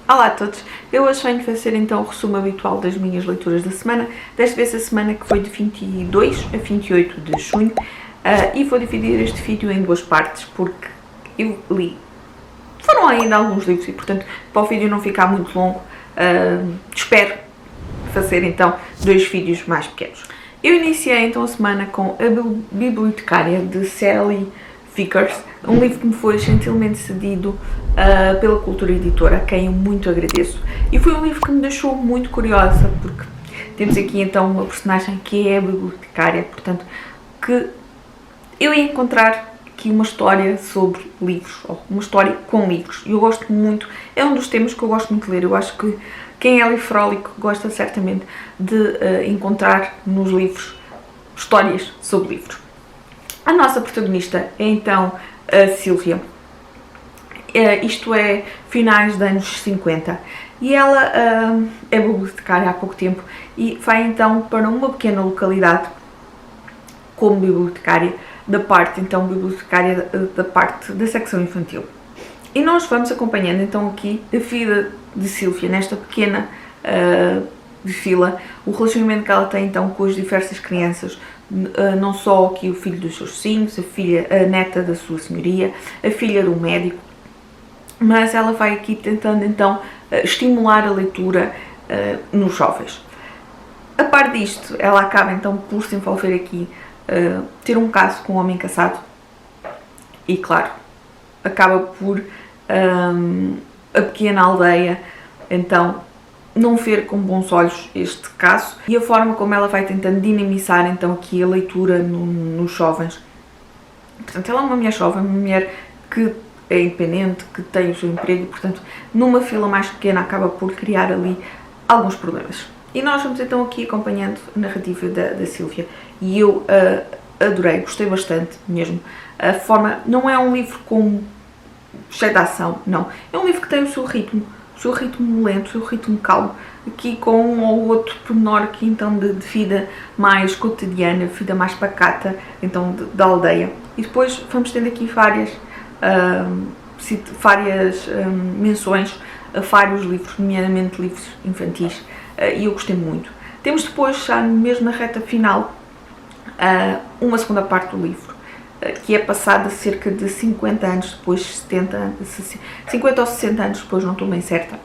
Olá a todos, eu hoje venho fazer então o resumo habitual das minhas leituras da semana, desta vez a semana que foi de 22 a 28 de junho, e vou dividir este vídeo em duas partes porque eu li, foram ainda alguns livros e portanto para o vídeo não ficar muito longo, espero fazer então dois vídeos mais pequenos. Eu iniciei então a semana com A Bibliotecária de Sally Vickers, um livro que me foi gentilmente cedido pela Cultura Editora, a quem eu muito agradeço. E foi um livro que me deixou muito curiosa, porque temos aqui então uma personagem que é a bibliotecária, portanto, que eu ia encontrar aqui uma história sobre livros, ou uma história com livros. E eu gosto muito, é um dos temas que eu gosto muito de ler. Eu acho que quem é livrólico gosta certamente de encontrar nos livros histórias sobre livros. A nossa protagonista é então a Sylvia, isto é finais dos anos 50, e ela é bibliotecária há pouco tempo e vai então para uma pequena localidade como bibliotecária da parte, então bibliotecária da parte da secção infantil. E nós vamos acompanhando então aqui a vida de Sylvia nesta pequena vila, o relacionamento que ela tem então com as diversas crianças, não só aqui o filho dos seus vizinhos, a neta da sua senhoria, a filha do médico, mas ela vai aqui tentando então estimular a leitura nos jovens. A par disto, ela acaba então por se envolver aqui, ter um caso com um homem casado e claro, acaba por a pequena aldeia então não ver com bons olhos este caso e a forma como ela vai tentando dinamizar então aqui a leitura nos jovens. Portanto, ela é uma mulher jovem, uma mulher que é independente, que tem o seu emprego e, portanto, numa fila mais pequena acaba por criar ali alguns problemas. E nós vamos então aqui acompanhando a narrativa da Sylvia e eu adorei, gostei bastante mesmo. A forma, não é um livro com cheio de ação, não. É um livro que tem o seu ritmo lento, o seu ritmo calmo, aqui com um ou outro pormenor aqui então de vida mais cotidiana, vida mais pacata, então da aldeia. E depois vamos tendo aqui várias menções a vários livros, nomeadamente livros infantis, e eu gostei muito. Temos depois, já mesmo na reta final, uma segunda parte do livro, que é passada cerca de 50 anos depois, 50 ou 60 anos depois, não estou bem certa,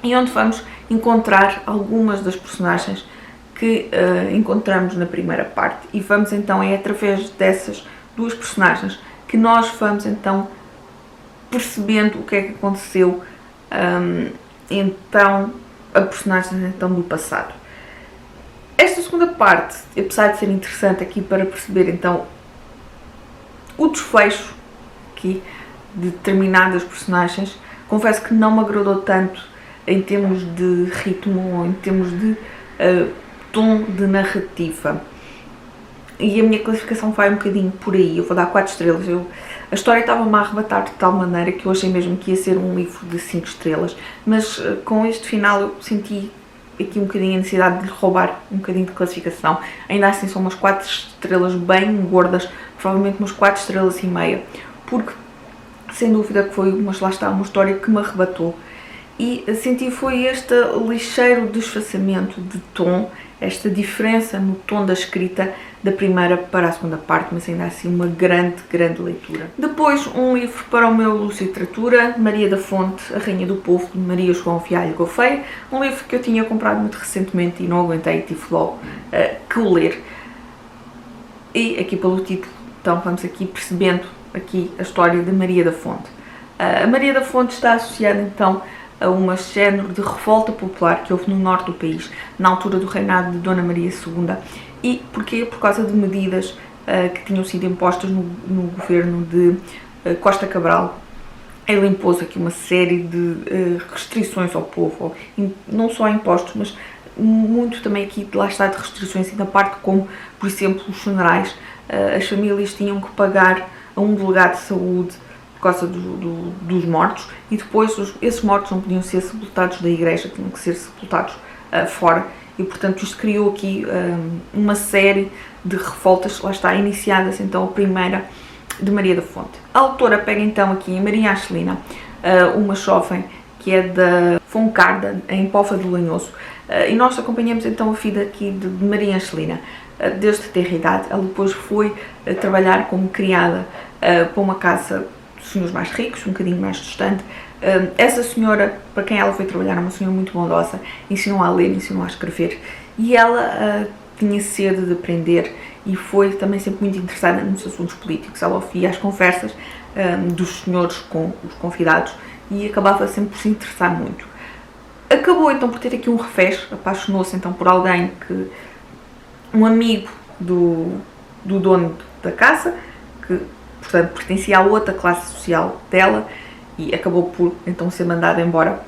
e onde vamos encontrar algumas das personagens que encontramos na primeira parte, e vamos então, é através dessas duas personagens que nós vamos então percebendo o que é que aconteceu então a personagem então do passado. Esta segunda parte, apesar de ser interessante aqui para perceber então o desfecho aqui de determinadas personagens, confesso que não me agradou tanto em termos de ritmo ou em termos de tom de narrativa. E a minha classificação vai um bocadinho por aí, eu vou dar 4 estrelas. A história estava-me a arrebatar de tal maneira que eu achei mesmo que ia ser um livro de 5 estrelas, mas com este final eu senti aqui um bocadinho a necessidade de lhe roubar um bocadinho de classificação. Ainda assim são umas 4 estrelas bem gordas, provavelmente umas 4 estrelas e meia, porque sem dúvida que foi, mas lá está, uma história que me arrebatou. E senti foi este ligeiro desfaçamento de tom, esta diferença no tom da escrita da primeira para a segunda parte, mas ainda assim uma grande leitura. Depois um livro para o meu luxo de literatura, Maria da Fonte, A Rainha do Povo, de Maria João Fialho Gouveia, um livro que eu tinha comprado muito recentemente e não aguentei, tive logo que o ler. E aqui pelo título, então vamos aqui percebendo aqui a história de Maria da Fonte. A Maria da Fonte está associada então a um género de revolta popular que houve no norte do país, na altura do reinado de Dona Maria II. E porquê? Por causa de medidas que tinham sido impostas no governo de Costa Cabral. Ele impôs aqui uma série de restrições ao povo, não só impostos, mas muito também aqui, lá está, de restrições, e na parte como, por exemplo, os funerais, as famílias tinham que pagar a um delegado de saúde por causa dos mortos, e depois esses mortos não podiam ser sepultados da igreja, tinham que ser sepultados fora, e portanto isto criou aqui uma série de revoltas, lá está, iniciadas então a primeira de Maria da Fonte. A autora pega então aqui em Maria Arcelina, uma jovem que é da Foncarda, em Pofa do Lanhoso. E nós acompanhamos então a vida aqui de Maria Angelina. Desde ter idade, ela depois foi trabalhar como criada para uma casa de senhores mais ricos, um bocadinho mais distante. Essa senhora, para quem ela foi trabalhar, é uma senhora muito bondosa, ensinou a ler, ensinou a escrever, e ela tinha sede de aprender e foi também sempre muito interessada nos assuntos políticos. Ela ouvia as conversas dos senhores com os convidados e acabava sempre por se interessar muito. Acabou então por ter aqui um revés, apaixonou-se então por alguém que, um amigo do dono da casa, que portanto pertencia à outra classe social dela, e acabou por então ser mandada embora,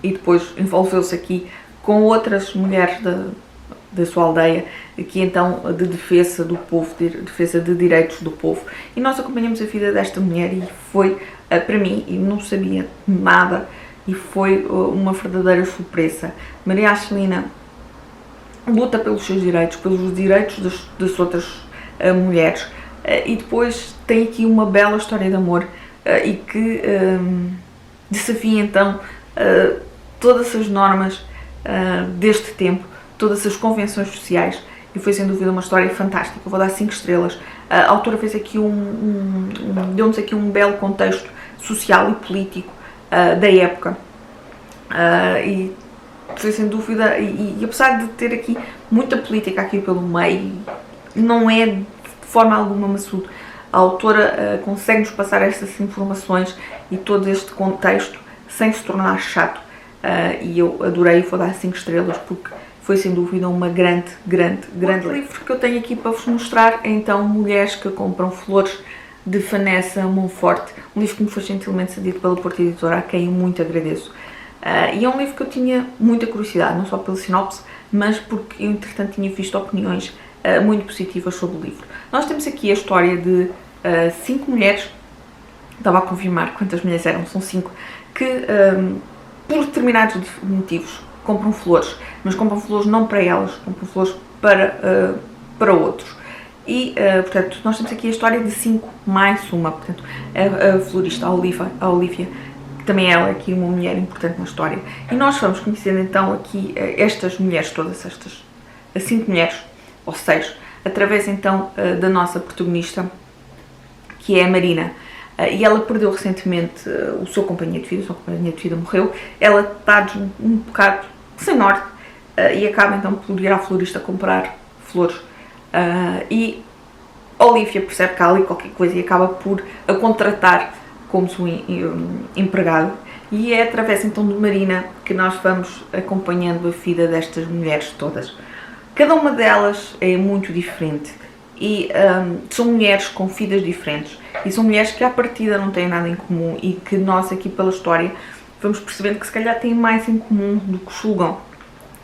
e depois envolveu-se aqui com outras mulheres da sua aldeia, aqui então de defesa do povo, de defesa de direitos do povo. E nós acompanhamos a vida desta mulher e foi, para mim, e não sabia nada, e foi uma verdadeira surpresa. Maria Angelina luta pelos seus direitos, pelos direitos das outras mulheres, e depois tem aqui uma bela história de amor e que desafia então todas as normas deste tempo, todas as convenções sociais, e foi sem dúvida uma história fantástica. Eu vou dar 5 estrelas. A autora fez aqui deu-nos aqui um belo contexto social e político da época, e foi sem dúvida, e apesar de ter aqui muita política aqui pelo meio, não é de forma alguma maçudo. A autora consegue-nos passar estas informações e todo este contexto sem se tornar chato, e eu adorei, vou dar 5 estrelas porque foi sem dúvida uma grande livro que eu tenho aqui para vos mostrar é então Mulheres que Compram Flores, de Vanessa Monforte, um livro que me foi gentilmente cedido pela Porta Editora, a quem eu muito agradeço. E é um livro que eu tinha muita curiosidade, não só pela sinopse, mas porque eu entretanto tinha visto opiniões muito positivas sobre o livro. Nós temos aqui a história de 5 mulheres, estava a confirmar quantas mulheres eram, são 5, que por determinados motivos compram flores, mas compram flores não para elas, compram flores para outros. E, portanto, nós temos aqui a história de 5 mais uma, portanto, a florista, a Olivia, que também ela é aqui uma mulher importante na história. E nós vamos conhecendo então aqui estas mulheres, todas estas 5 mulheres, ou 6, através então da nossa protagonista, que é a Marina. E ela perdeu recentemente o seu companheiro de vida, a sua companheira de vida morreu. Ela está um bocado sem norte e acaba então por ir à florista comprar flores. E Olivia percebe que há ali qualquer coisa e acaba por a contratar como seu empregado. E é através então de Marina que nós vamos acompanhando a vida destas mulheres todas. Cada uma delas é muito diferente e são mulheres com vidas diferentes. E são mulheres que à partida não têm nada em comum e que nós aqui pela história vamos percebendo que se calhar têm mais em comum do que julgam.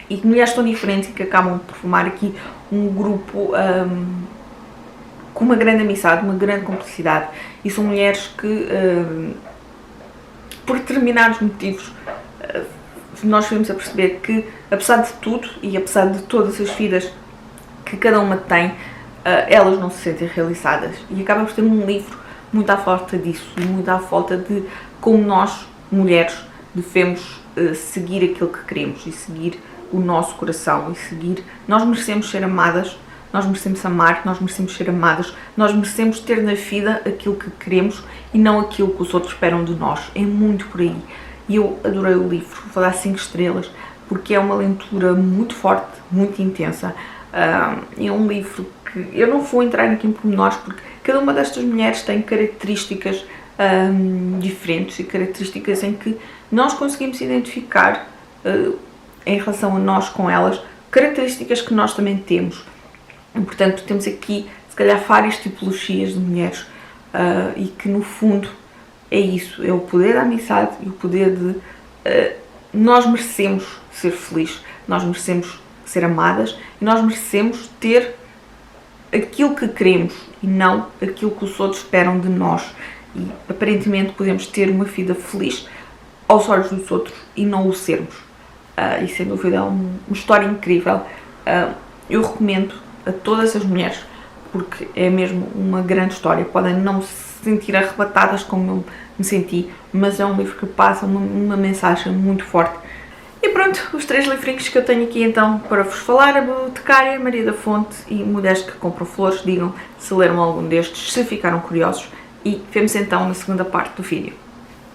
E que mulheres tão diferentes e que acabam por formar aqui um grupo com uma grande amizade, uma grande cumplicidade. E são mulheres que, por determinados motivos, nós vamos a perceber que, apesar de tudo e apesar de todas as vidas que cada uma tem, elas não se sentem realizadas. E acaba por ter um livro muito à falta disso e muito à falta de como nós, mulheres, devemos seguir aquilo que queremos e seguir o nosso coração e seguir. Nós merecemos ser amadas, nós merecemos amar, nós merecemos ser amadas, nós merecemos ter na vida aquilo que queremos e não aquilo que os outros esperam de nós. É muito por aí. E eu adorei o livro, vou dar 5 estrelas, porque é uma leitura muito forte, muito intensa. É um livro que eu não vou entrar aqui em pormenores, porque cada uma destas mulheres tem características diferentes e características em que nós conseguimos identificar em relação a nós com elas, características que nós também temos. E, portanto, temos aqui, se calhar, várias tipologias de mulheres e que, no fundo, é isso, é o poder da amizade e o poder de nós merecemos ser felizes, nós merecemos ser amadas e nós merecemos ter aquilo que queremos e não aquilo que os outros esperam de nós. E, aparentemente, podemos ter uma vida feliz aos olhos dos outros e não o sermos. E, sem dúvida, é uma história incrível. Eu recomendo a todas as mulheres, porque é mesmo uma grande história. Podem não sentir arrebatadas como eu me senti, mas é um livro que passa uma mensagem muito forte. E pronto, os 3 livrinhos que eu tenho aqui então para vos falar: a Bibliotecária, Maria da Fonte e Mulheres que Compram Flores. Digam se leram algum destes, se ficaram curiosos, e vemos então na segunda parte do vídeo.